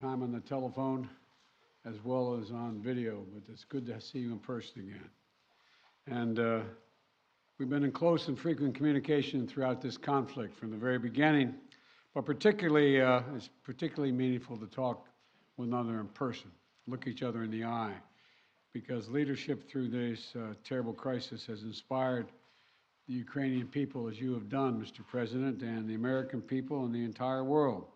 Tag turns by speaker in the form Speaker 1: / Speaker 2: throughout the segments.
Speaker 1: Time on the telephone as well as on video, but it's good to see you in person again. And we've been in close and frequent communication throughout this conflict from the very beginning, but it's particularly meaningful to talk with one another in person, look each other in the eye, because leadership through this terrible crisis has inspired the Ukrainian people, as you have done, Mr. President, and the American people and the entire world.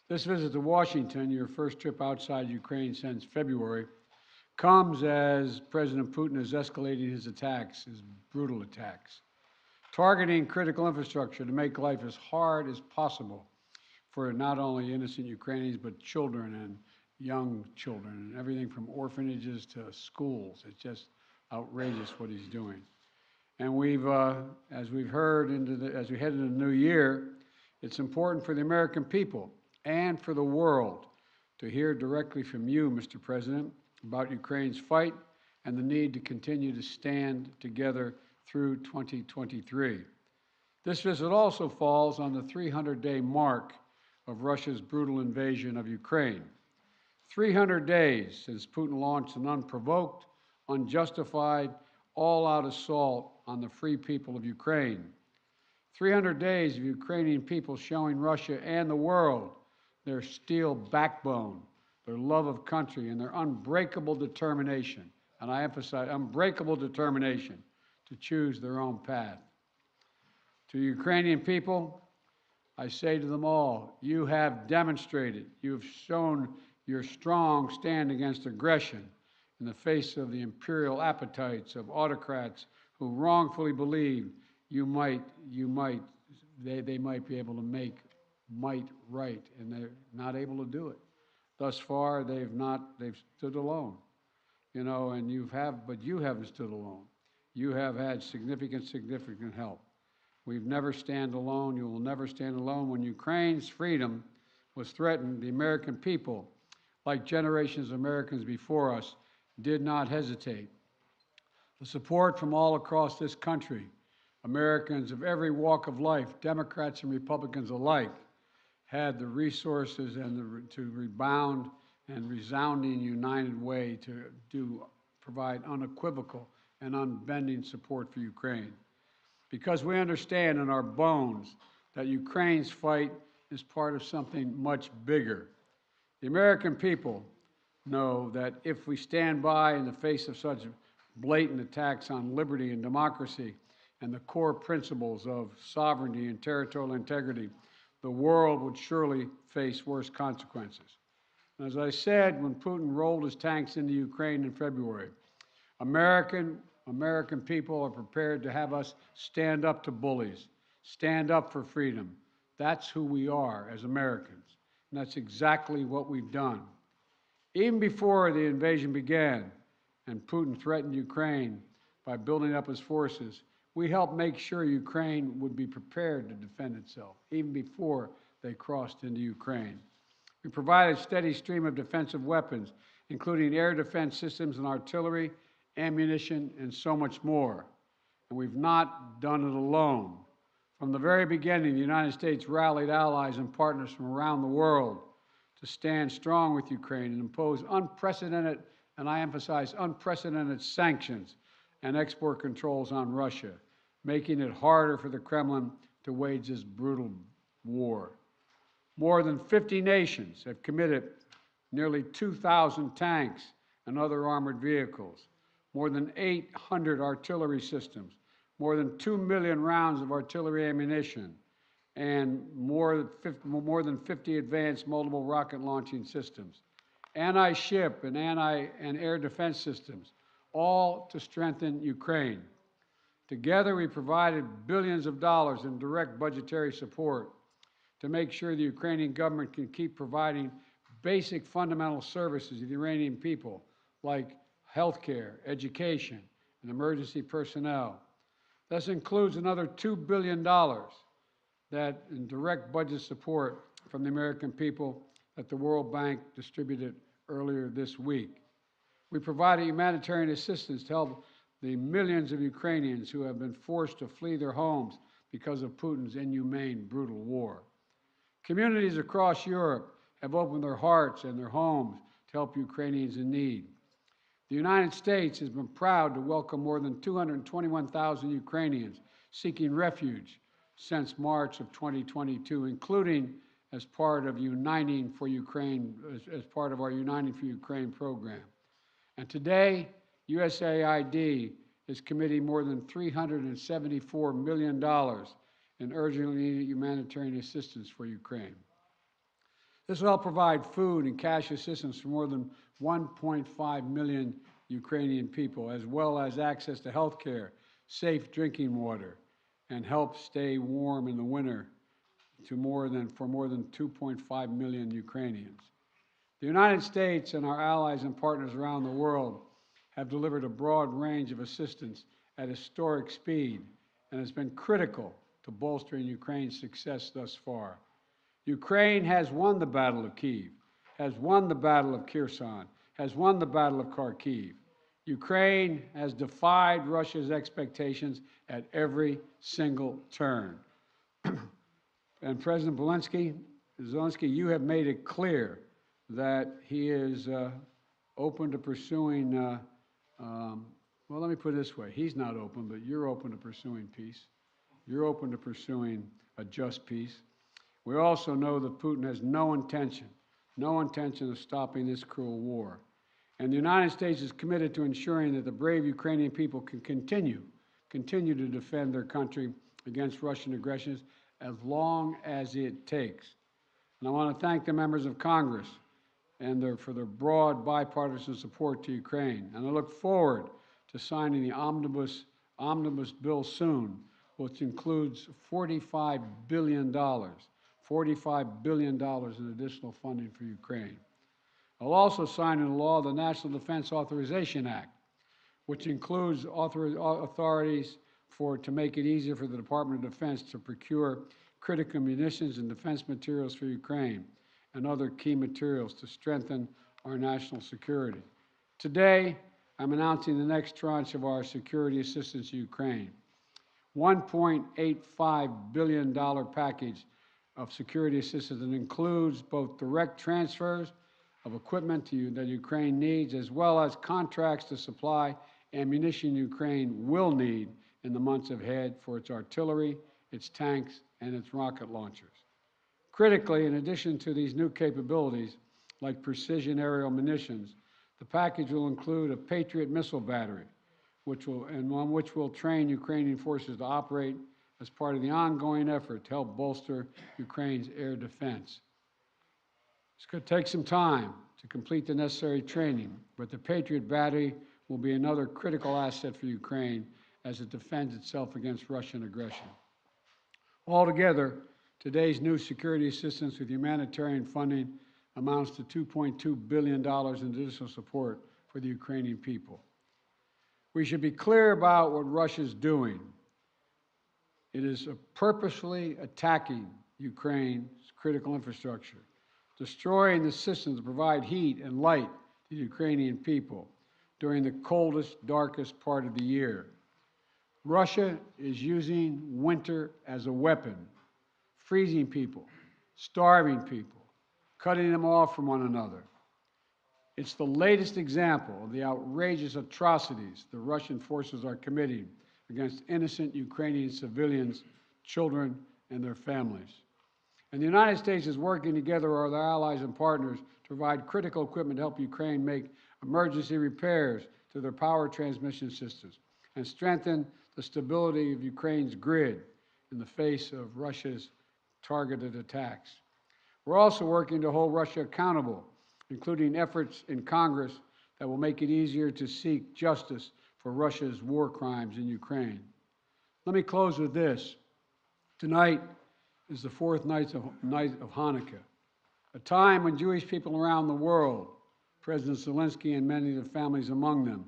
Speaker 1: This visit to Washington, your first trip outside Ukraine since February, comes as President Putin is escalating his attacks, his brutal attacks, targeting critical infrastructure to make life as hard as possible for not only innocent Ukrainians, but children and young children, and everything from orphanages to schools. It's just outrageous what he's doing. And as we've heard, as we head into the new year, it's important for the American people and for the world to hear directly from you, Mr. President, about Ukraine's fight and the need to continue to stand together through 2023. This visit also falls on the 300-day mark of Russia's brutal invasion of Ukraine. 300 days since Putin launched an unprovoked, unjustified, all-out assault on the free people of Ukraine. 300 days of Ukrainian people showing Russia and the world their steel backbone, their love of country, and their unbreakable determination, and I emphasize unbreakable determination, to choose their own path. To Ukrainian people, I say to them all, you have demonstrated, you have shown your strong stand against aggression in the face of the imperial appetites of autocrats who wrongfully believed they might be able to make might right, and they're not able to do it. Thus far, they've stood alone, and but you haven't stood alone. You have had significant help. We've never stand alone. You will never stand alone. When Ukraine's freedom was threatened, the American people, like generations of Americans before us, did not hesitate. The support from all across this country, Americans of every walk of life, Democrats and Republicans alike, had the resources and to rebound and resounding united way to provide unequivocal and unbending support for Ukraine. Because we understand in our bones that Ukraine's fight is part of something much bigger. The American people know that if we stand by in the face of such blatant attacks on liberty and democracy and the core principles of sovereignty and territorial integrity, the world would surely face worse consequences. And as I said, when Putin rolled his tanks into Ukraine in February, American people are prepared to have us stand up to bullies, stand up for freedom. That's who we are as Americans, and that's exactly what we've done. Even before the invasion began and Putin threatened Ukraine by building up his forces, we helped make sure Ukraine would be prepared to defend itself, even before they crossed into Ukraine. We provided a steady stream of defensive weapons, including air defense systems and artillery, ammunition, and so much more. And we've not done it alone. From the very beginning, the United States rallied allies and partners from around the world to stand strong with Ukraine and impose unprecedented, and I emphasize unprecedented, sanctions and export controls on Russia, making it harder for the Kremlin to wage this brutal war. More than 50 nations have committed nearly 2,000 tanks and other armored vehicles, more than 800 artillery systems, more than 2 million rounds of artillery ammunition, and more than 50 advanced multiple rocket launching systems, anti-ship and air defense systems, all to strengthen Ukraine. Together, we provided billions of dollars in direct budgetary support to make sure the Ukrainian government can keep providing basic fundamental services to the Iranian people, like health care, education, and emergency personnel. This includes another $2 billion that in direct budget support from the American people that the World Bank distributed earlier this week. We provided humanitarian assistance to help the millions of Ukrainians who have been forced to flee their homes because of Putin's inhumane, brutal war. Communities across Europe have opened their hearts and their homes to help Ukrainians in need. The United States has been proud to welcome more than 221,000 Ukrainians seeking refuge since March of 2022, including as part of Uniting for Ukraine, as part of our Uniting for Ukraine program. And today, USAID is committing more than $374 million in urgently needed humanitarian assistance for Ukraine. This will help provide food and cash assistance for more than 1.5 million Ukrainian people, as well as access to health care, safe drinking water, and help stay warm in the winter for more than 2.5 million Ukrainians. The United States and our allies and partners around the world have delivered a broad range of assistance at historic speed and has been critical to bolstering Ukraine's success thus far. Ukraine has won the Battle of Kyiv, has won the Battle of Kherson, has won the Battle of Kharkiv. Ukraine has defied Russia's expectations at every single turn. And President Zelenskyy, you have made it clear that he is open to pursuing, well, let me put it this way. He's not open, but you're open to pursuing peace. You're open to pursuing a just peace. We also know that Putin has no intention of stopping this cruel war. And the United States is committed to ensuring that the brave Ukrainian people can continue to defend their country against Russian aggression as long as it takes. And I want to thank the members of Congress for their broad bipartisan support to Ukraine. And I look forward to signing the omnibus bill soon, which includes $45 billion in additional funding for Ukraine. I'll also sign into law the National Defense Authorization Act, which includes authorities to make it easier for the Department of Defense to procure critical munitions and defense materials for Ukraine and other key materials to strengthen our national security. Today, I'm announcing the next tranche of our security assistance to Ukraine. $1.85 billion package of security assistance that includes both direct transfers of equipment that Ukraine needs, as well as contracts to supply ammunition Ukraine will need in the months ahead for its artillery, its tanks, and its rocket launchers. Critically, in addition to these new capabilities, like precision aerial munitions, the package will include a Patriot missile battery, which will train Ukrainian forces to operate as part of the ongoing effort to help bolster Ukraine's air defense. It's going to take some time to complete the necessary training, but the Patriot battery will be another critical asset for Ukraine as it defends itself against Russian aggression. Altogether, today's new security assistance with humanitarian funding amounts to $2.2 billion in additional support for the Ukrainian people. We should be clear about what Russia's doing. It is purposefully attacking Ukraine's critical infrastructure, destroying the systems that provide heat and light to the Ukrainian people during the coldest, darkest part of the year. Russia is using winter as a weapon, freezing people, starving people, cutting them off from one another. It's the latest example of the outrageous atrocities the Russian forces are committing against innocent Ukrainian civilians, children, and their families. And the United States is working together with our allies and partners to provide critical equipment to help Ukraine make emergency repairs to their power transmission systems and strengthen the stability of Ukraine's grid in the face of Russia's targeted attacks. We're also working to hold Russia accountable, including efforts in Congress that will make it easier to seek justice for Russia's war crimes in Ukraine. Let me close with this. Tonight is the fourth night of Hanukkah, a time when Jewish people around the world, President Zelenskyy and many of the families among them,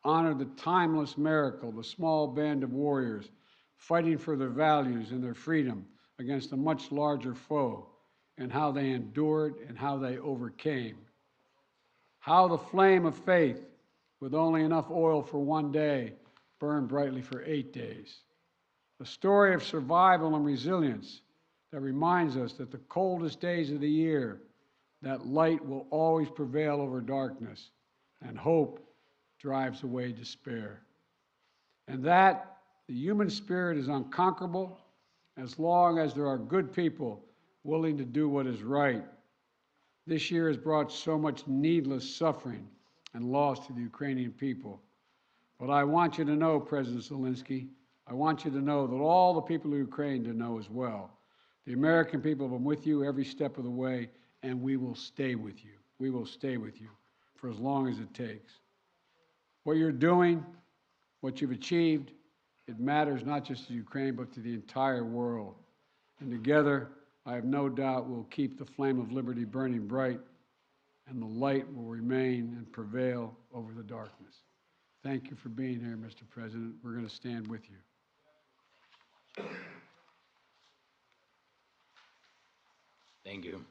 Speaker 1: honor the timeless miracle, the small band of warriors fighting for their values and their freedom against a much larger foe, and how they endured and how they overcame. How the flame of faith, with only enough oil for one day, burned brightly for 8 days. A story of survival and resilience that reminds us that the coldest days of the year that light will always prevail over darkness, and hope drives away despair. And that the human spirit is unconquerable as long as there are good people willing to do what is right. This year has brought so much needless suffering and loss to the Ukrainian people. But I want you to know, President Zelenskyy, I want you to know that all the people of Ukraine to know as well. The American people have been with you every step of the way, and we will stay with you. We will stay with you for as long as it takes. What you're doing, what you've achieved, it matters not just to Ukraine, but to the entire world. And together, I have no doubt we'll keep the flame of liberty burning bright, and the light will remain and prevail over the darkness. Thank you for being here, Mr. President. We're going to stand with you.
Speaker 2: Thank you.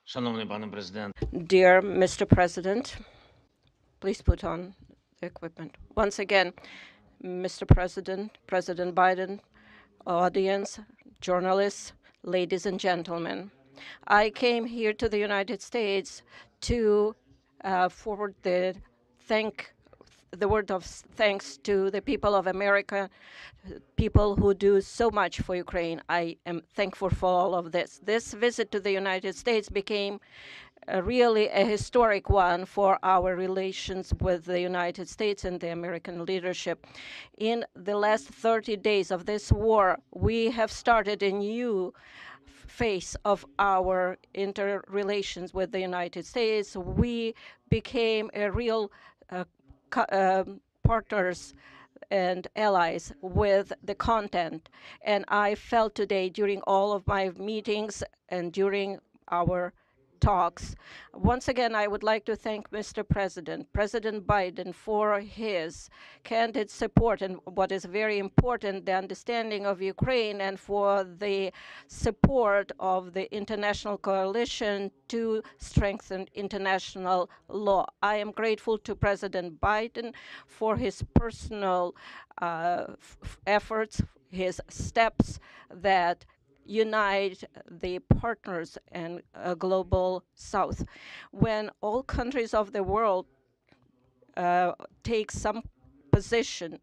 Speaker 2: Шановний пане президент.
Speaker 3: Dear Mr. President, please put on the equipment. Once again, Mr. President, President Biden, audience, journalists, ladies and gentlemen, I came here to the United States to forward the word of thanks to the people of America, people who do so much for Ukraine. I am thankful for all of this. This visit to the United States became really a historic one for our relations with the United States and the American leadership. In the last 30 days of this war, we have started a new phase of our interrelations with the United States. We became a real partners and allies with the content. And I felt today during all of my meetings and during our talks. Once again, I would like to thank Mr. President, President Biden, for his candid support and what is very important, the understanding of Ukraine, and for the support of the international coalition to strengthen international law. I am grateful to President Biden for his personal efforts, his steps that unite the partners and global South. When all countries of the world take some position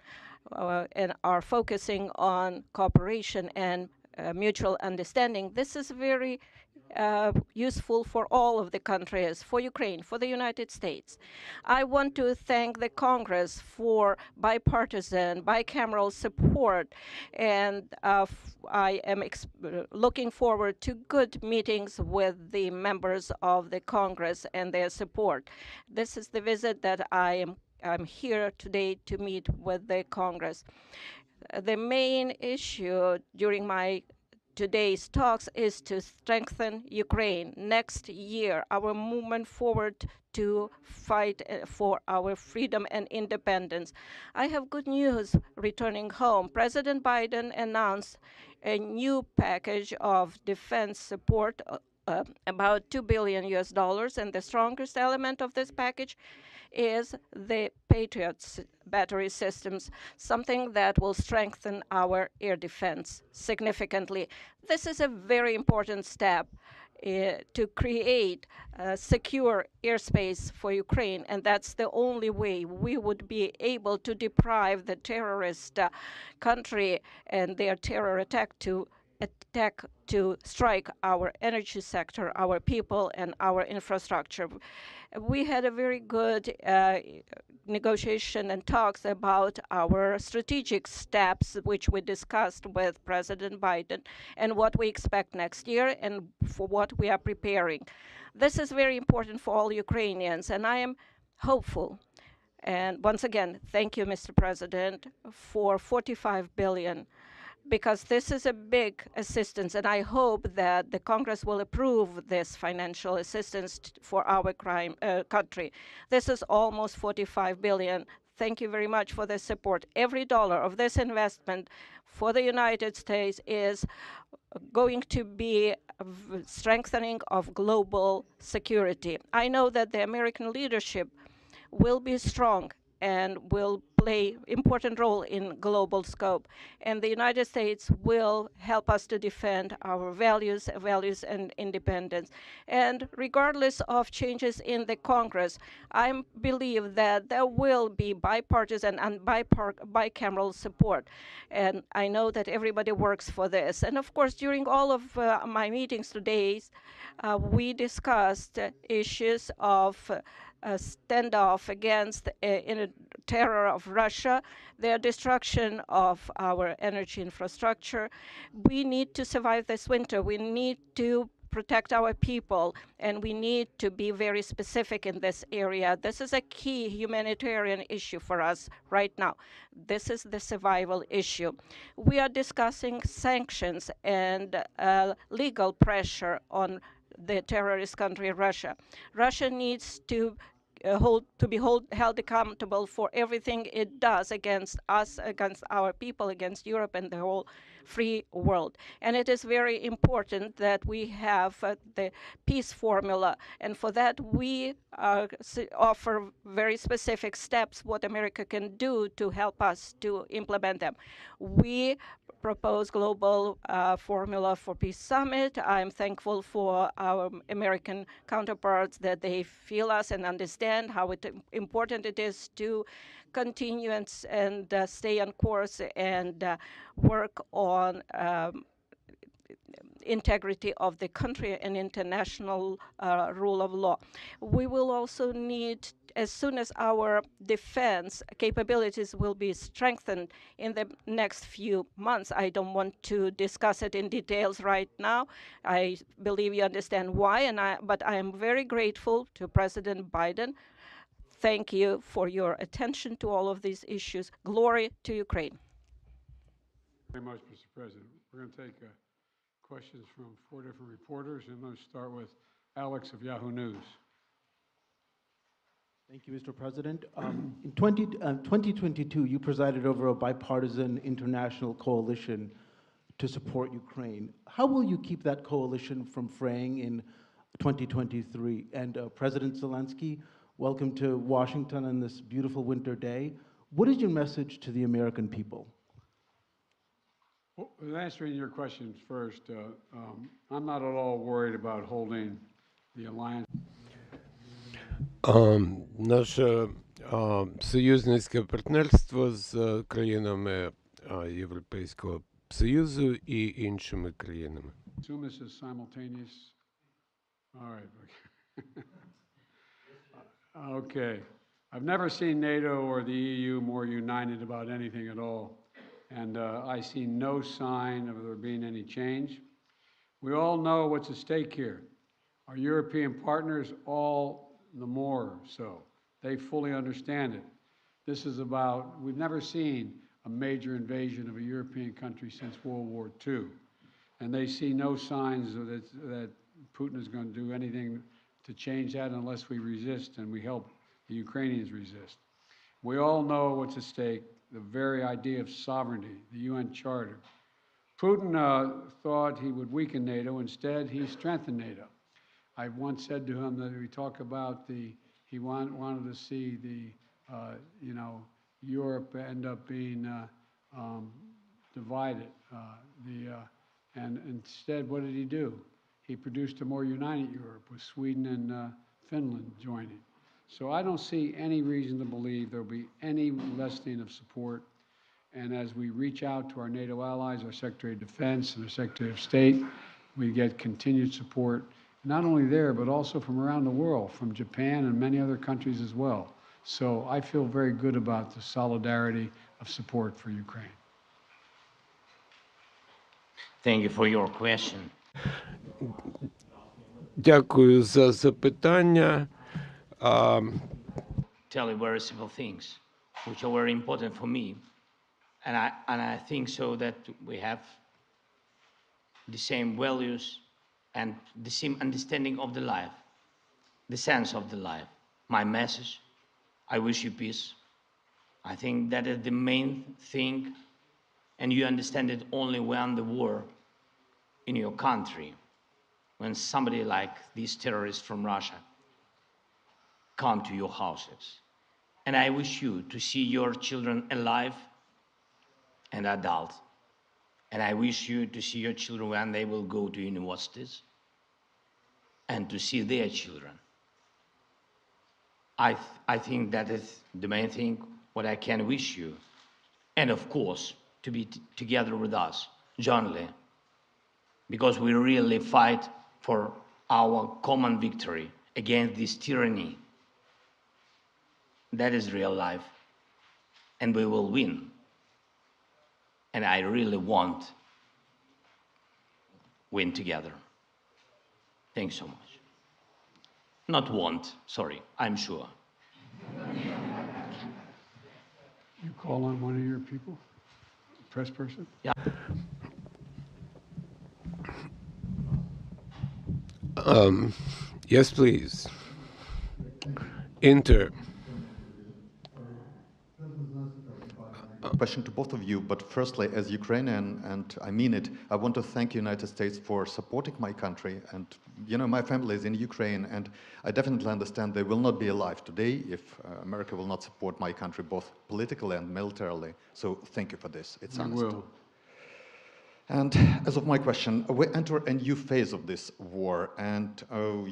Speaker 3: and are focusing on cooperation and mutual understanding, this is very useful for all of the countries, for Ukraine, for the United States. I want to thank the Congress for bipartisan, bicameral support, and I am looking forward to good meetings with the members of the Congress and their support. This is the visit that I'm here today to meet with the Congress. The main issue during my today's talks is to strengthen Ukraine. Next year, our movement forward to fight for our freedom and independence. I have good news returning home. President Biden announced a new package of defense support, about $2 billion, and the strongest element of this package is the Patriot battery systems, something that will strengthen our air defense significantly. This is a very important step to create secure airspace for Ukraine, and that's the only way we would be able to deprive the terrorist country and their terror attack to strike our energy sector, our people, and our infrastructure. We had a very good negotiation and talks about our strategic steps, which we discussed with President Biden, and what we expect next year and for what we are preparing. This is very important for all Ukrainians, and I am hopeful. And once again, thank you, Mr. President, for $45 billion. Because this is a big assistance, and I hope that the Congress will approve this financial assistance for our country. This is almost $45 billion. Thank you very much for the support. Every dollar of this investment for the United States is going to be strengthening of global security. I know that the American leadership will be strong and will play play important role in global scope. And the United States will help us to defend our values and independence. And regardless of changes in the Congress, I believe that there will be bipartisan and bicameral support. And I know that everybody works for this. And of course, during all of my meetings today, we discussed issues of standoff against terror of Russia, their destruction of our energy infrastructure. We need to survive this winter. We need to protect our people, and we need to be very specific in this area. This is a key humanitarian issue for us right now. This is the survival issue. We are discussing sanctions and legal pressure on the terrorist country Russia. Russia needs to be held accountable for everything it does against us, against our people, against Europe and the whole free world. And it is very important that we have the peace formula. And for that, we offer very specific steps what America can do to help us to implement them. We propose global formula for peace summit. I'm thankful for our American counterparts that they feel us and understand how important it is to continue and stay on course and work on integrity of the country and international rule of law. We will also need, as soon as our defense capabilities will be strengthened in the next few months. I don't want to discuss it in details right now. I believe you understand why, but I am very grateful to President Biden. Thank you for your attention to all of these issues. Glory to Ukraine.
Speaker 1: Very much, Mr. President. We're going to take questions from 4 different reporters, and let's start with Alex of Yahoo News.
Speaker 4: Thank you, Mr. President. In 2022, you presided over a bipartisan international coalition to support Ukraine. How will you keep that coalition from fraying in 2023? And President Zelenskyy, welcome to Washington on this beautiful winter day. What is your message to the American people?
Speaker 1: Well, answering your questions first, I'm not at all worried about holding the alliance.
Speaker 5: Наше союзницьке партнерство з країнами Європейського Союзу і іншими країнами.
Speaker 1: Assume this is simultaneous. All right. Okay. I've never seen NATO or the EU more united about anything at all. And I see no sign of there being any change. We all know what's at stake here. Our European partners, all the more so. They fully understand it. This is about, we've never seen a major invasion of a European country since World War II. And they see no signs that Putin is going to do anything to change that unless we resist and we help the Ukrainians resist. We all know what's at stake, the very idea of sovereignty, the UN Charter. Putin thought he would weaken NATO. Instead, he strengthened NATO. I once said to him that we talk about he wanted to see Europe end up being divided. And instead, what did he do? He produced a more united Europe with Sweden and Finland joining. So I don't see any reason to believe there will be any lessening of support. And as we reach out to our NATO allies, our Secretary of Defense and our Secretary of State, we get continued support, not only there, but also from around the world, from Japan and many other countries as well. So I feel very good about the solidarity of support for Ukraine.
Speaker 2: Thank you for your question.
Speaker 5: Дякую за запитання.
Speaker 2: Tell you very simple things, which are very important for me. And I think so that we have the same values and the same understanding of the life, the sense of the life. My message, I wish you peace. I think that is the main thing, and you understand it only when the war in your country, when somebody like these terrorists from Russia come to your houses. And I wish you to see your children alive and adult. And I wish you to see your children when they will go to universities and to see their children. I think that is the main thing what I can wish you. And of course, to be together with us, jointly, because we really fight for our common victory against this tyranny. That is real life. And we will win. And I really want win together. Thanks so much. Not want, sorry, I'm sure.
Speaker 1: You call on one of your people, press person?
Speaker 2: Yeah.
Speaker 5: Yes, please. Inter.
Speaker 6: Question to both of you, but firstly, as Ukrainian, and I mean it, I want to thank the United States for supporting my country. And, you know, my family is in Ukraine, and I definitely understand they will not be alive today if America will not support my country, both politically and militarily. So thank you for this. It's honest.
Speaker 1: We will.
Speaker 6: And as of my question, we enter a new phase of this war, and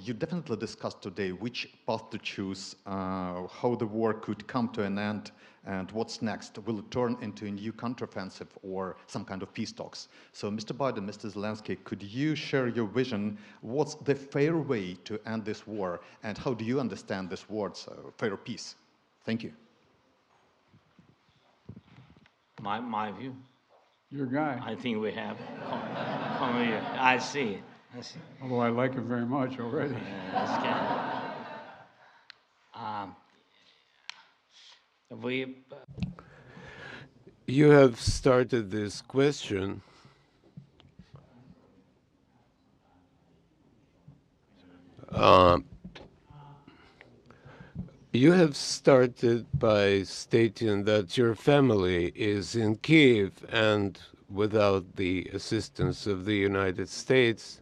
Speaker 6: you definitely discussed today which path to choose, how the war could come to an end, and what's next. Will it turn into a new counteroffensive or some kind of peace talks? So, Mr. Biden, Mr. Zelenskyy, could you share your vision? What's the fair way to end this war, and how do you understand this word's fair peace? Thank you.
Speaker 2: My view.
Speaker 1: Your guy.
Speaker 2: I think we have. Come here. I see.
Speaker 1: Although I like him very much already.
Speaker 2: That's good.
Speaker 5: You have started this question you have started by stating that your family is in Kiev and without the assistance of the United States.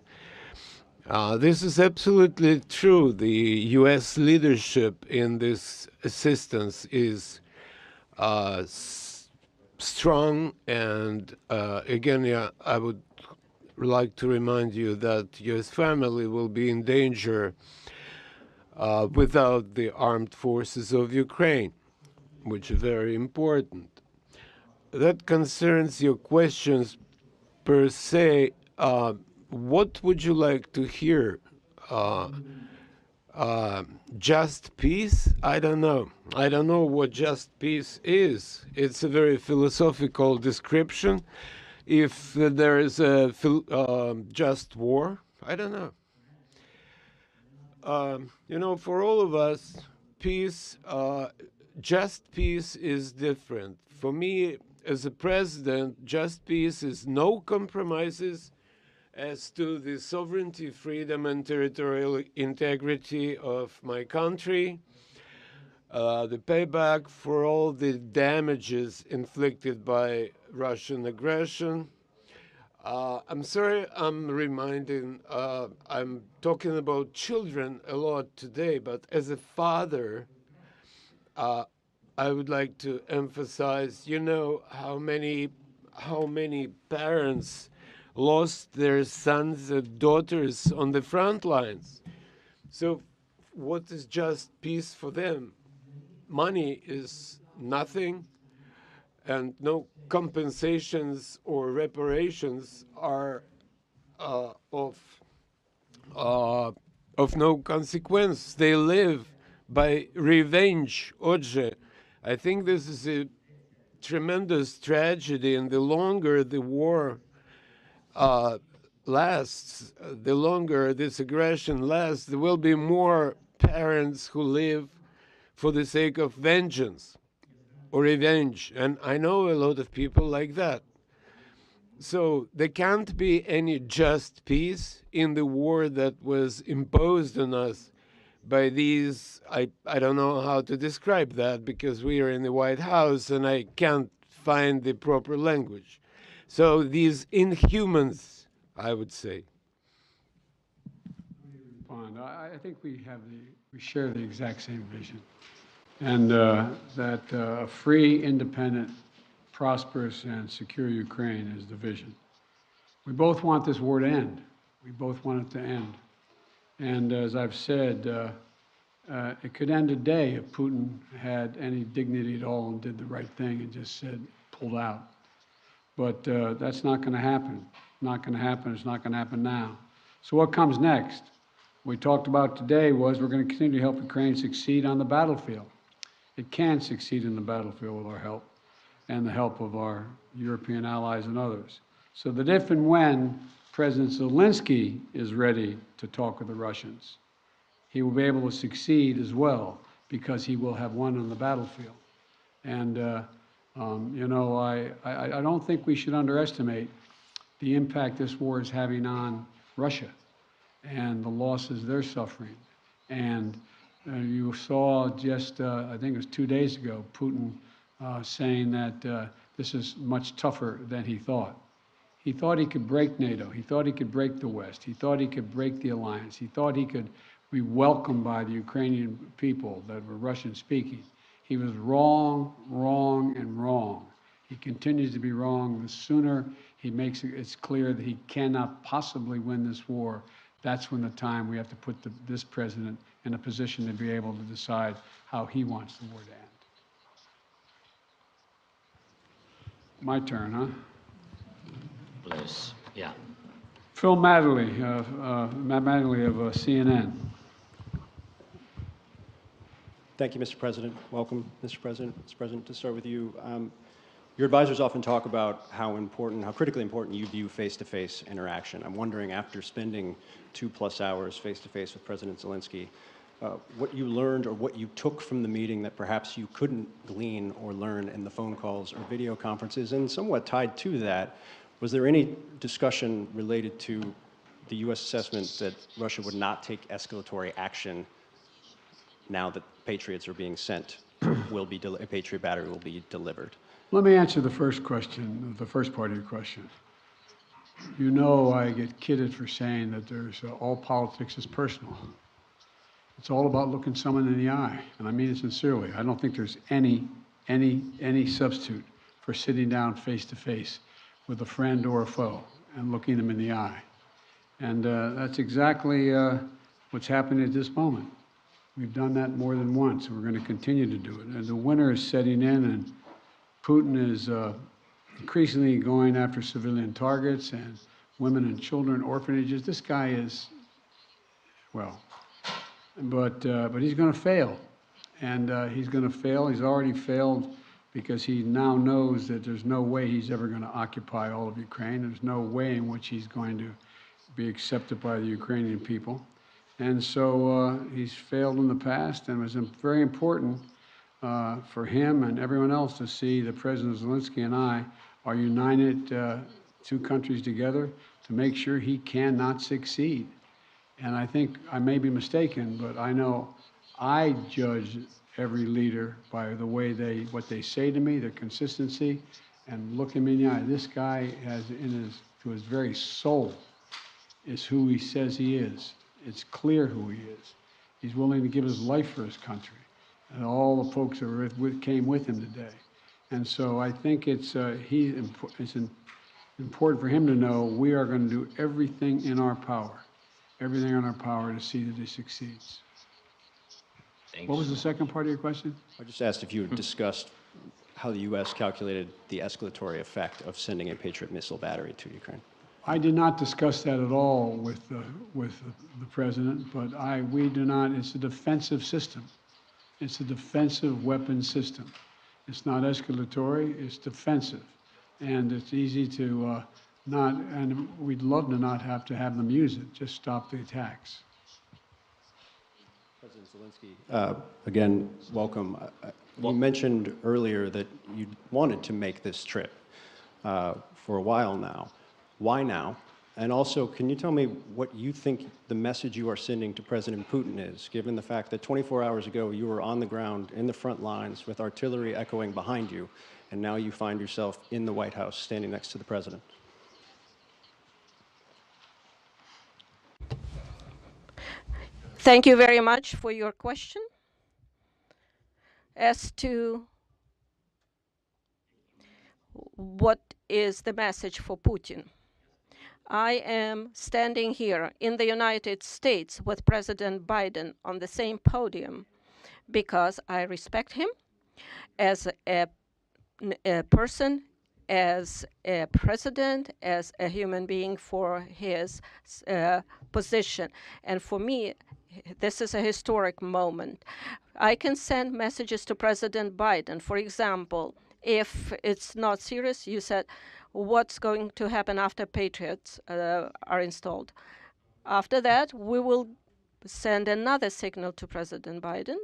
Speaker 5: This is absolutely true. The U.S. leadership in this assistance is strong, and again, yeah, I would like to remind you that your family will be in danger without the armed forces of Ukraine, which is very important. That concerns your questions per se. What would you like to hear? Just peace? I don't know. I don't know what just peace is. It's a very philosophical description. If there is a just war, I don't know. You know, for all of us, peace, just peace is different. For me, as a president, just peace is no compromises as to the sovereignty, freedom, and territorial integrity of my country, the payback for all the damages inflicted by Russian aggression. I'm sorry I'm talking about children a lot today, but as a father, I would like to emphasize, you know, how many parents lost their sons and daughters on the front lines. So what is just peace for them? Money is nothing, and no compensations or reparations are of no consequence. They live by revenge. Отже, I think this is a tremendous tragedy, and the longer the war lasts, the longer this aggression lasts, there will be more parents who live for the sake of vengeance or revenge. And I know a lot of people like that. So there can't be any just peace in the war that was imposed on us by these, I don't know how to describe that because we are in the White House and I can't find the proper language. So these inhumans, I would say.
Speaker 1: Bond, I think we share the exact same vision. and that a free, independent, prosperous, and secure Ukraine is the vision. We both want this war to end. We both want it to end. And as I've said, it could end today if Putin had any dignity at all and did the right thing and just said, pulled out. But that's not going to happen. Not going to happen. It's not going to happen now. So what comes next? What we talked about today was we're going to continue to help Ukraine succeed on the battlefield. It can succeed in the battlefield with our help and the help of our European allies and others. So that if and when President Zelenskyy is ready to talk with the Russians, he will be able to succeed as well because he will have won on the battlefield. And, you know, I don't think we should underestimate the impact this war is having on Russia and the losses they're suffering. And you saw just, I think it was 2 days ago, Putin saying that this is much tougher than he thought. He thought he could break NATO. He thought he could break the West. He thought he could break the alliance. He thought he could be welcomed by the Ukrainian people that were Russian speaking. He was wrong, wrong, and wrong. He continues to be wrong. The sooner he makes it clear that he cannot possibly win this war, that's when the time we have to put this president in a position to be able to decide how he wants the war to end. My turn, huh?
Speaker 2: Please, yeah.
Speaker 1: Phil Matterly, Matt Matterly of CNN.
Speaker 7: Thank you, Mr. President. Welcome, Mr. President. Mr. President, to start with you, your advisors often talk about how important, how critically important you view face-to-face interaction. I'm wondering, after spending 2+ hours face-to-face with President Zelenskyy, what you learned or what you took from the meeting that perhaps you couldn't glean or learn in the phone calls or video conferences, and somewhat tied to that, was there any discussion related to the U.S. assessment that Russia would not take escalatory action now that Patriots are being sent, a Patriot battery will be delivered?
Speaker 1: Let me answer the first question, the first part of your question. You know I get kidded for saying that there's all politics is personal. It's all about looking someone in the eye, and I mean it sincerely. I don't think there's any substitute for sitting down face to face with a friend or a foe and looking them in the eye. And that's exactly what's happening at this moment. We've done that more than once, and we're going to continue to do it. And the winter is setting in, and Putin is increasingly going after civilian targets and women and children, orphanages. This guy is, well, but he's going to fail. And he's going to fail. He's already failed because he now knows that there's no way he's ever going to occupy all of Ukraine. There's no way in which he's going to be accepted by the Ukrainian people. And so he's failed in the past, and it was very important for him and everyone else to see that President Zelenskyy and I are united, two countries together, to make sure he cannot succeed. And I think I may be mistaken, but I know I judge every leader by the way what they say to me, their consistency, and look him in the eye. This guy has to his very soul is who he says he is. It's clear who he is. He's willing to give his life for his country, and all the folks that came with him today. And so I think it's important for him to know we are going to do everything in our power to see that he succeeds.
Speaker 2: Thanks.
Speaker 1: What was the second part of your question?
Speaker 7: I just asked if you had discussed how the U.S. calculated the escalatory effect of sending a Patriot missile battery to Ukraine.
Speaker 1: I did not discuss that at all with the president, but we do not. It's a defensive system. It's a defensive weapon system. It's not escalatory. It's defensive, and it's easy to not. And we'd love to not have to have them use it. Just stop the attacks.
Speaker 7: President Zelenskyy, again, welcome. You mentioned earlier that you wanted to make this trip for a while now. Why now? And also, can you tell me what you think the message you are sending to President Putin is, given the fact that 24 hours ago you were on the ground in the front lines with artillery echoing behind you, and now you find yourself in the White House standing next to the president?
Speaker 3: Thank you very much for your question. As to what is the message for Putin, I am standing here in the United States with President Biden on the same podium because I respect him as a person, as a president, as a human being for his position. And for me, this is a historic moment. I can send messages to President Biden. For example, if it's not serious, you said, what's going to happen after Patriots are installed? After that, we will send another signal to President Biden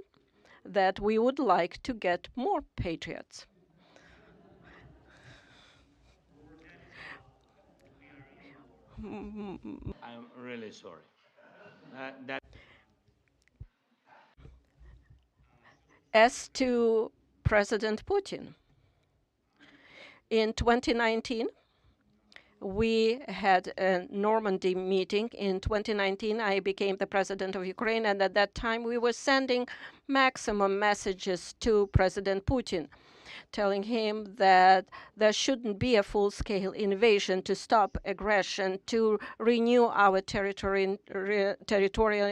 Speaker 3: that we would like to get more Patriots.
Speaker 2: I'm really sorry. That
Speaker 3: As to President Putin, in 2019, we had a Normandy meeting. In 2019, I became the president of Ukraine, and at that time, we were sending maximum messages to President Putin, telling him that there shouldn't be a full-scale invasion, to stop aggression, to renew our territorial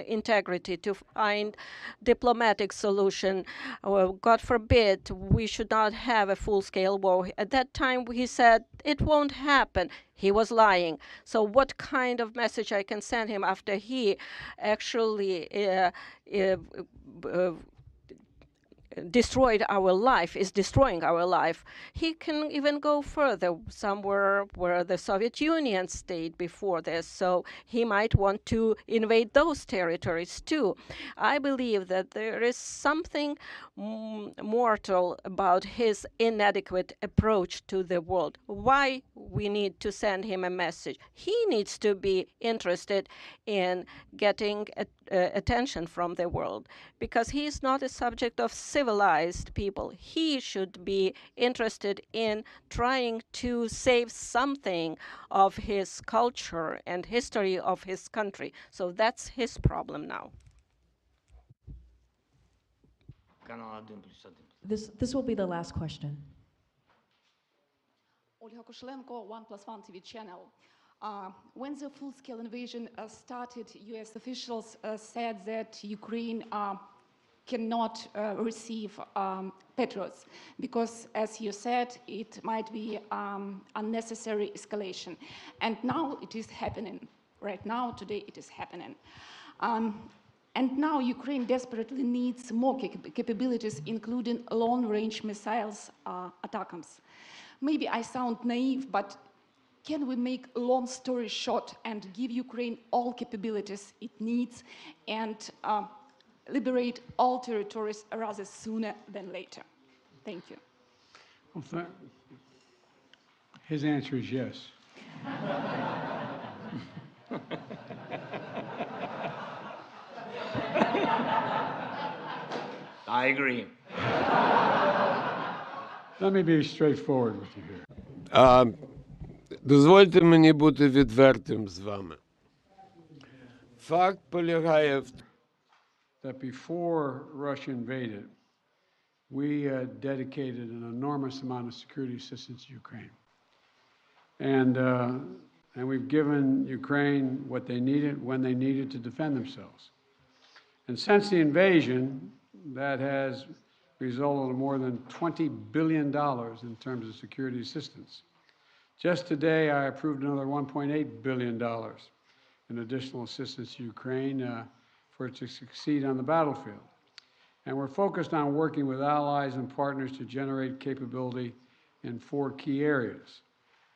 Speaker 3: integrity, to find diplomatic solution. God forbid, we should not have a full-scale war. At that time, he said, it won't happen. He was lying. So what kind of message I can send him after he actually destroyed our life, is destroying our life? He can even go further, somewhere where the Soviet Union stayed before this, so he might want to invade those territories too. I believe that there is something mortal about his inadequate approach to the world. Why we need to send him a message? He needs to be interested in getting attention from the world, because he is not a subject of civilized people. He should be interested in trying to save something of his culture and history of his country. So that's his problem now.
Speaker 8: This will be the last question.
Speaker 9: Olga Kushelenko, 1+1 TV channel. When the full-scale invasion started, U.S. officials said that Ukraine cannot receive Patriots because, as you said, it might be unnecessary escalation. And now it is happening. Right now, today, it is happening. And now Ukraine desperately needs more capabilities, including long-range missiles, ATACMS. Maybe I sound naive, but can we make a long story short and give Ukraine all capabilities it needs and liberate all territories rather sooner than later? Thank you.
Speaker 1: Well, his answer is yes.
Speaker 2: I agree.
Speaker 1: Let me be straightforward with you here.
Speaker 5: Дозвольте мені бути відвертим з вами. Факт полягає в
Speaker 1: That before Russia invaded, we dedicated an enormous amount of security assistance to Ukraine. And we've given Ukraine what they needed, when they needed to defend themselves. And since the invasion, that has resulted in more than $20 billion in terms of security assistance. Just today, I approved another $1.8 billion in additional assistance to Ukraine for it to succeed on the battlefield. And we're focused on working with allies and partners to generate capability in 4 key areas.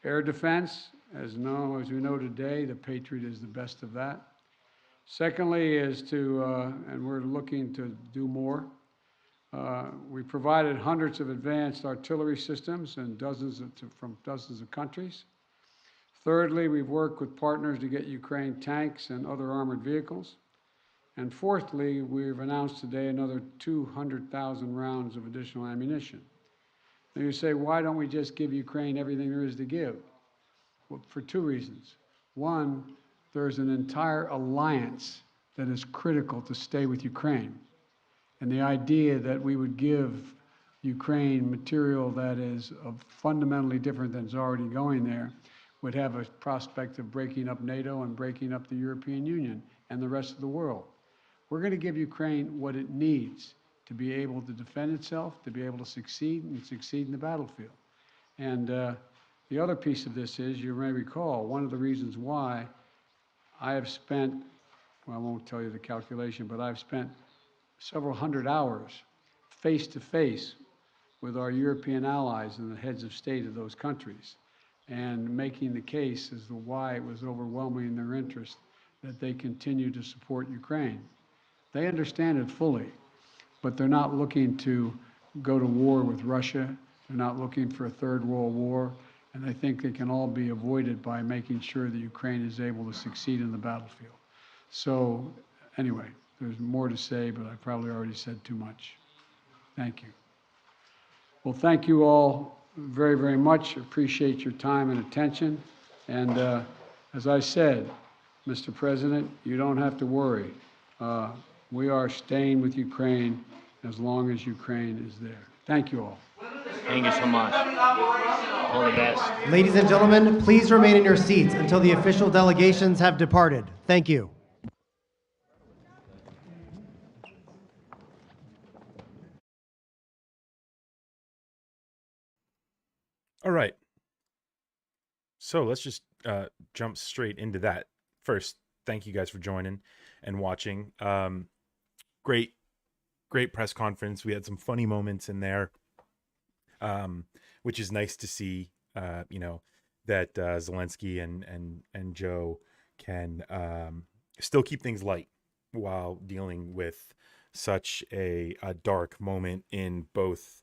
Speaker 1: Air defense, as we know today, the Patriot is the best of that. Secondly is and we're looking to do more, we provided hundreds of advanced artillery systems and from dozens of countries. Thirdly, we've worked with partners to get Ukraine tanks and other armored vehicles. And fourthly, we've announced today another 200,000 rounds of additional ammunition. Now you say, why don't we just give Ukraine everything there is to give? Well, for 2 reasons. One, there's an entire alliance that is critical to stay with Ukraine. And the idea that we would give Ukraine material that is fundamentally different than is already going there would have a prospect of breaking up NATO and breaking up the European Union and the rest of the world. We're going to give Ukraine what it needs to be able to defend itself, to be able to succeed and succeed in the battlefield. And the other piece of this is, you may recall, one of the reasons why I have spent, well, I won't tell you the calculation, but I've spent several hundred hours face to face with our European allies and the heads of state of those countries, and making the case as to why it was overwhelming in their interest that they continue to support Ukraine. They understand it fully, but they're not looking to go to war with Russia. They're not looking for a third world war, and I think they can all be avoided by making sure that Ukraine is able to succeed in the battlefield. So anyway, there's more to say, but I probably already said too much. Thank you. Well, thank you all very, very much. Appreciate your time and attention. And as I said, Mr. President, you don't have to worry. We are staying with Ukraine as long as Ukraine is there. Thank you all.
Speaker 2: Thank you so much. All the best.
Speaker 10: Ladies and gentlemen, please remain in your seats until the official delegations have departed. Thank you.
Speaker 11: All right. So let's just jump straight into that. First, thank you guys for joining and watching. Great press conference. We had some funny moments in there, which is nice to see. That Zelenskyy and Joe can still keep things light while dealing with such a dark moment in both.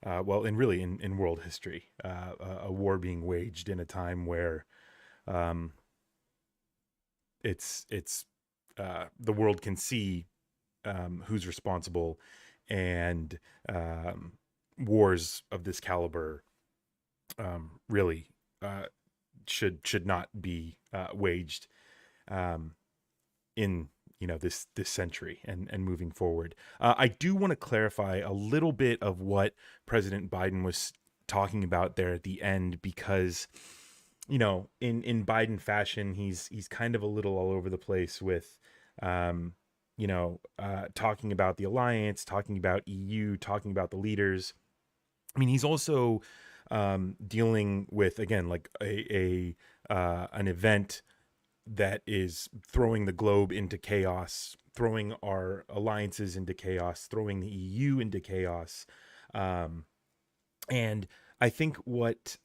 Speaker 11: In world history, a war being waged in a time where it's the world can see who's responsible, and wars of this caliber really should not be waged in this century and moving forward. I do want to clarify a little bit of what President Biden was talking about there at the end, because in Biden fashion, he's kind of a little all over the place with talking about the alliance, talking about EU, talking about the leaders. I mean, he's also dealing with, again, like an event that is throwing the globe into chaos, throwing our alliances into chaos, throwing the EU into chaos. And I think what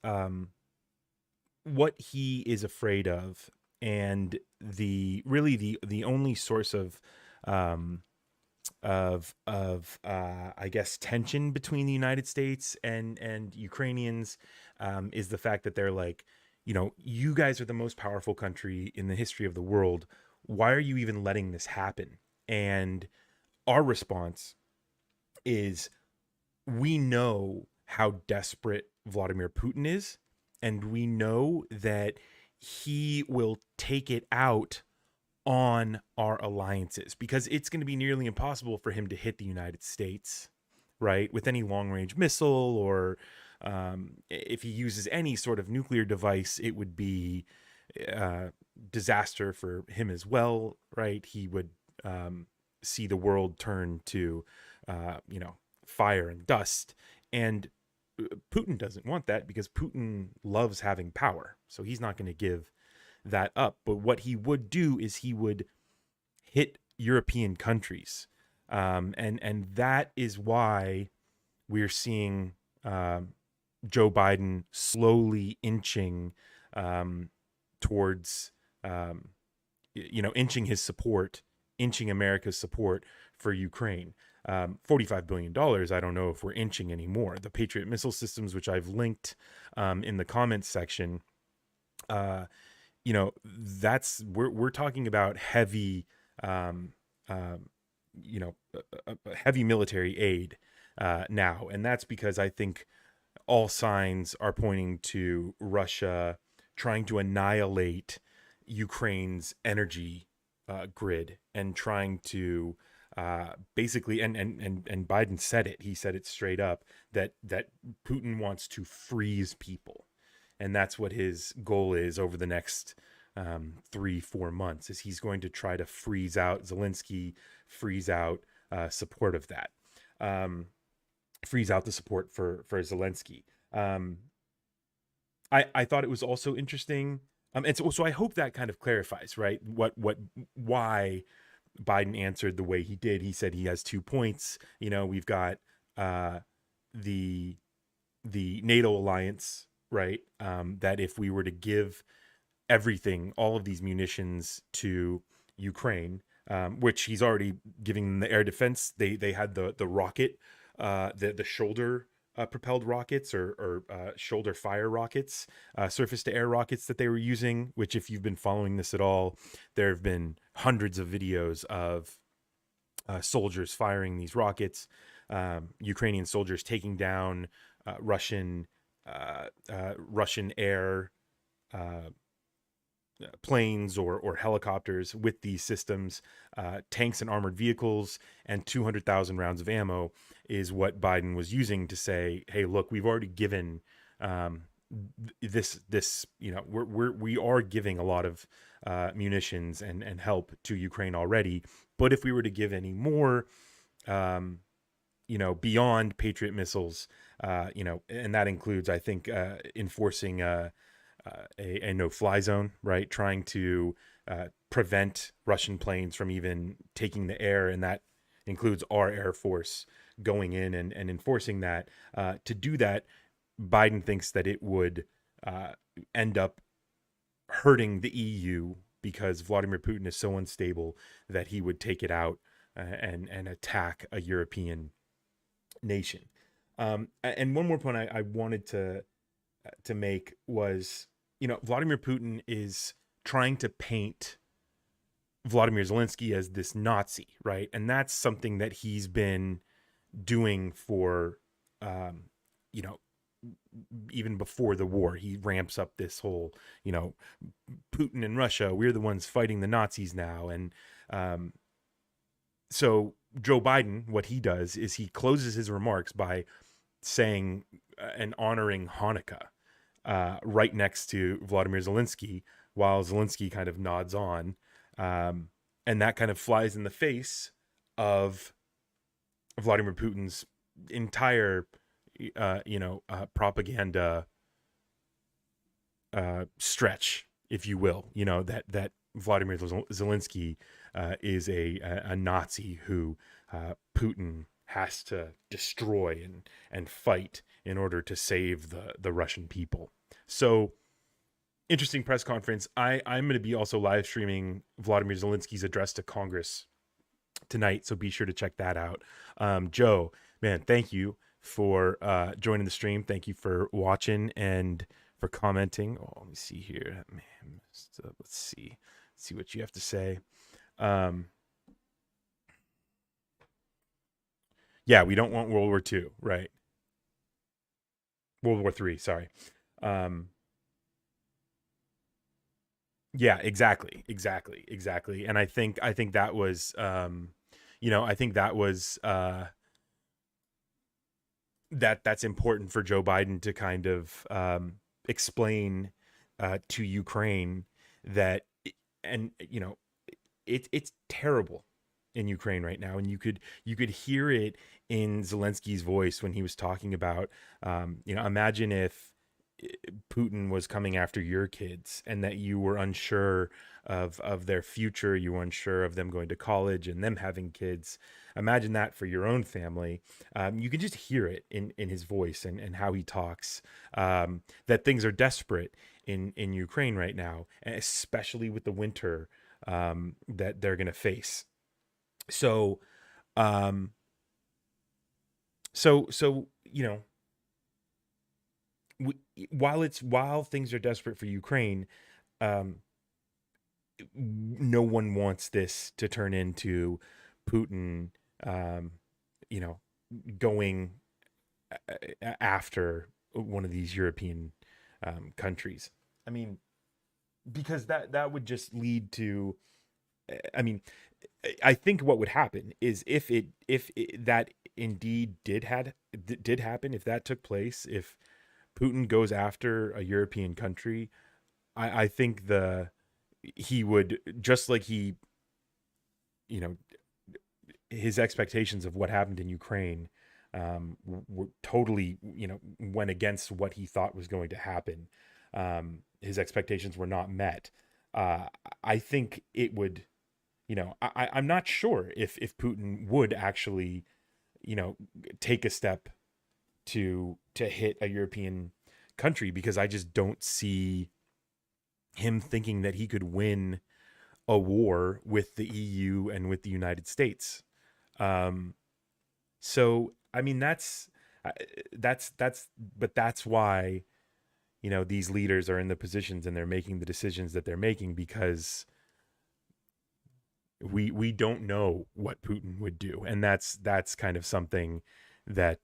Speaker 11: he is afraid of, and the only source of I guess tension between the United States and Ukrainians is the fact that they're like, you guys are the most powerful country in the history of the world. Why are you even letting this happen? And our response is, we know how desperate Volodymyr Putin is, and we know that he will take it out on our alliances, because it's going to be nearly impossible for him to hit the United States, right, with any long-range missile, or if he uses any sort of nuclear device, it would be disaster for him as well, right? He would see the world turn to, fire and dust. And Putin doesn't want that, because Putin loves having power. So he's not going to give that up. But what he would do is he would hit European countries. And that is why we're seeing Joe Biden slowly inching towards, inching his support, inching America's support for Ukraine. $45 billion, I don't know if we're inching anymore. The Patriot missile systems, which I've linked in the comments section, we're talking about heavy, heavy military aid now. And that's because I think all signs are pointing to Russia trying to annihilate Ukraine's energy grid, and trying to basically, and Biden said it. He said it straight up that Putin wants to freeze people, and that's what his goal is over the next 3-4 months. Is he's going to try to freeze out Zelenskyy, freeze out support of that, freeze out the support for Zelenskyy. I thought it was also interesting, and so I hope that kind of clarifies, right, why Biden answered the way he did. He said he has 2 points. We've got the NATO alliance, right? That if we were to give everything, all of these munitions to Ukraine, which he's already giving them the air defense. They had the rocket, the shoulder propelled rockets or shoulder fire rockets, surface to air rockets that they were using, which if you've been following this at all, there have been hundreds of videos of soldiers firing these rockets, Ukrainian soldiers taking down Russian air planes or helicopters with these systems, tanks and armored vehicles, and 200,000 rounds of ammo is what Biden was using to say, hey, look, we've already given this, we are giving a lot of munitions and help to Ukraine already. But if we were to give any more, beyond Patriot missiles, and that includes, I think, enforcing a no-fly zone, right? Trying to prevent Russian planes from even taking the air, and that includes our Air Force going in and enforcing that. To do that, Biden thinks that it would end up hurting the EU because Vladimir Putin is so unstable that he would take it out and attack a European nation. And one more point I wanted to make was, Vladimir Putin is trying to paint Volodymyr Zelenskyy as this Nazi, right? And that's something that he's been doing for, even before the war. He ramps up this whole, Putin and Russia, we're the ones fighting the Nazis now. And so Joe Biden, what he does is he closes his remarks by saying and honoring Hanukkah right next to Volodymyr Zelenskyy, while Zelenskyy kind of nods on. And that kind of flies in the face of Vladimir Putin's entire, propaganda stretch, if you will. That Vladimir Zelenskyy is a Nazi who Putin has to destroy and fight in order to save the Russian people. So, interesting press conference. I'm going to be also live streaming Volodymyr Zelensky's address to Congress tonight, so be sure to check that out. Joe, man, thank you for joining the stream. Thank you for watching and for commenting. Oh, let me see here. Man, let's see what you have to say. Yeah, we don't want World War II, right? World War III, sorry. Yeah, exactly. And I think that was, that's important for Joe Biden to kind of explain to Ukraine that, it's terrible in Ukraine right now, and you could hear it in Zelensky's voice when he was talking about, imagine if Putin was coming after your kids and that you were unsure of their future, you were unsure of them going to college and them having kids. Imagine that for your own family. You can just hear it in his voice and how he talks, that things are desperate in Ukraine right now, especially with the winter that they're going to face. So, while things are desperate for Ukraine, no one wants this to turn into Putin, going after one of these European countries. I mean, because that would just lead to, I think what would happen is if that indeed did happen, if that took place, if Putin goes after a European country, I think he would, just like he, you know, his expectations of what happened in Ukraine were totally, went against what he thought was going to happen. His expectations were not met. I think it would, I'm not sure if Putin would actually, take a step to hit a European country, because I just don't see him thinking that he could win a war with the EU and with the United States. So I mean, that's why, these leaders are in the positions and they're making the decisions that they're making, because we don't know what Putin would do, and that's kind of something that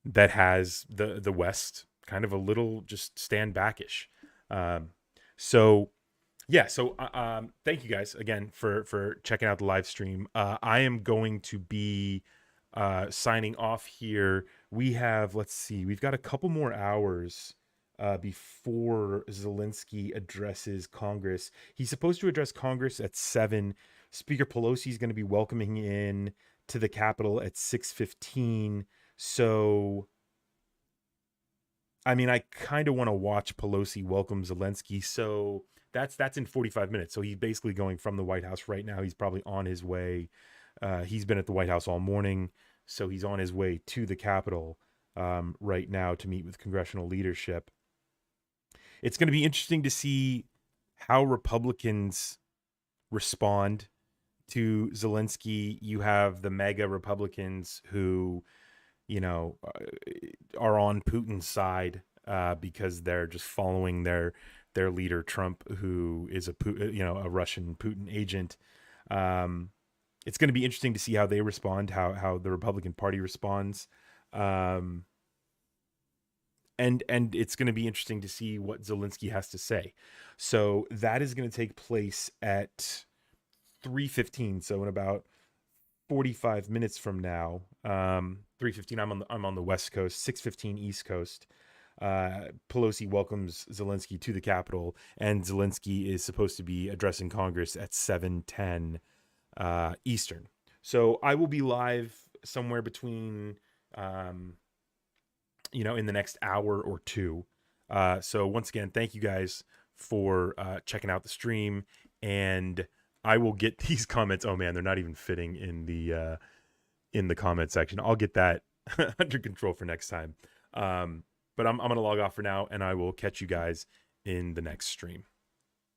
Speaker 11: that has the West kind of a little just stand backish. So yeah, so thank you guys again for checking out the live stream. I am going to be signing off here. We've got a couple more hours before Zelenskyy addresses Congress. He's supposed to address Congress at 7. Speaker Pelosi is going to be welcoming in to the Capitol at 6:15. So, I mean, I kind of want to watch Pelosi welcome Zelenskyy. So that's in 45 minutes. So he's basically going from the White House right now. He's probably on his way. He's been at the White House all morning, so he's on his way to the Capitol right now to meet with congressional leadership. It's going to be interesting to see how Republicans respond to Zelenskyy. You have the MAGA Republicans who, are on Putin's side because they're just following their leader Trump, who is a Russian Putin agent. It's going to be interesting to see how they respond, how the Republican Party responds. And it's going to be interesting to see what Zelenskyy has to say. So that is going to take place at 3:15. So in about 45 minutes from now, 3:15, I'm on the West Coast, 6:15 East Coast. Pelosi welcomes Zelenskyy to the Capitol, and Zelenskyy is supposed to be addressing Congress at 7:10 Eastern. So I will be live somewhere between, in the next hour or two. So once again, thank you guys for checking out the stream, and I will get these comments. Oh man, they're not even fitting in the comment section. I'll get that under control for next time. But I'm going to log off for now, and I will catch you guys in the next stream.